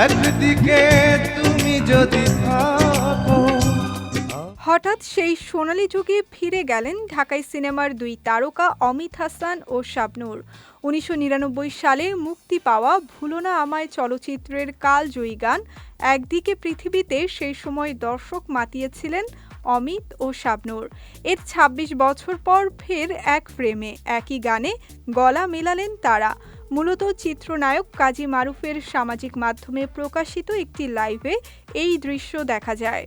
একদিকে তুমি যদি থাকো। হঠাৎ সেই সোনালী যুগে ফিরে গেলেন ঢাকাই সিনেমার দুই তারকা অমিত হাসান ও শাবনূর। ১৯৯৯ সালে মুক্তি পাওয়া ভুলো না আমায় চলচ্চিত্রের কালজয়ী গান একদিকে পৃথিবীতে সেই সময় দর্শক মাতিয়েছিলেন অমিত ও শাবনূর। এর ২৬ বছর পর ফের এক ফ্রেমে একই গানে গলা মেলালেন তারা। মূলত চিত্রনায়ক কাজী মারুফের সামাজিক মাধ্যমে প্রকাশিত একটি লাইভে এই দৃশ্য দেখা যায়।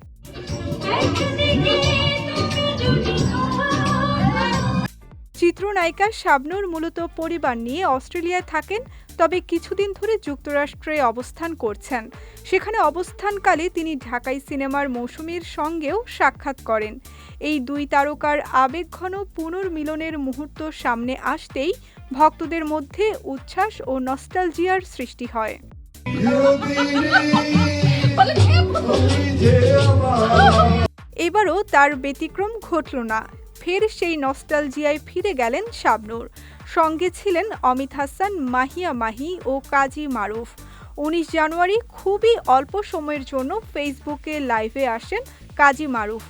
চিত্রনায়িকা শাবনূর মূলত পরিবার নিয়ে অস্ট্রেলিয়ায় থাকেন, তবে কিছুদিন ধরে যুক্তরাষ্ট্রে অবস্থান করছেন। সেখানে অবস্থানকালে তিনি ঢাকাই সিনেমার মৌসুমীর সঙ্গেও সাক্ষাৎ করেন। এই দুই তারকার আবেগঘন পুনর্মিলনের মুহূর্ত সামনে আসতেই ভক্তদের মধ্যে উচ্ছ্বাস ও নস্টালজিয়ার সৃষ্টি হয়। এবারও তার ব্যতিক্রম ঘটল না। ফের সেই নস্টালজিয়ায় ফিরে গেলেন শাবনূর। সঙ্গে ছিলেন অমিত হাসান, মাহিয়া মাহি ও কাজী মারুফ। ১৯ জানুয়ারি খুবই অল্প সময়ের জন্য ফেসবুকে লাইভে আসেন কাজী মারুফ।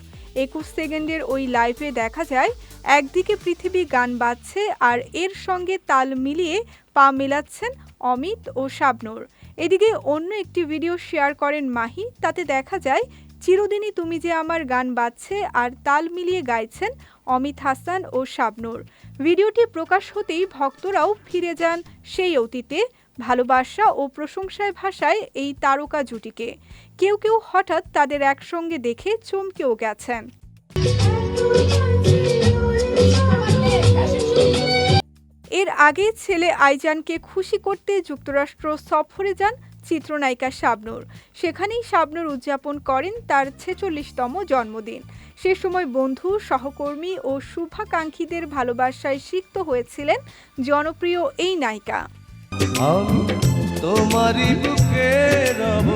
২১ সেকেন্ডের ওই লাইভে দেখা যায় একদিকে পৃথিবী গান বাজছে আর এর সঙ্গে তাল মিলিয়ে পা মেলাচ্ছেন অমিত ও শাবনূর। এদিকে অন্য একটি ভিডিও শেয়ার করেন মাহি। তাতে দেখা যায় চিরদিনই তুমি যে আমার গান বাজছে আর তাল মিলিয়ে গাইছেন অমিত হাসান ও শাবনূর। ভিডিওটি প্রকাশ হতেই ভক্তরাও ফিরে যান সেই অতীতে, ভালোবাসা ও প্রশংসায় ভাষায় এই তারকা জুটিকে। কেউ কেউ হঠাৎ তাদের একসঙ্গে দেখে চমকেও গেছেন। এর আগে ছেলে আইজানকে খুশি করতে যুক্তরাষ্ট্র সফরে যান চিত্রনায়িকা শাবনূর। সেখানেই শাবনূর উদযাপন করেন তার ৪৬তম জন্মদিন। সে সময় বন্ধু, সহকর্মী ও শুভাকাঙ্ক্ষীদের ভালোবাসায় সিক্ত হয়েছিলেন জনপ্রিয় এই নায়িকা। আমি তোমারই বুকে রব।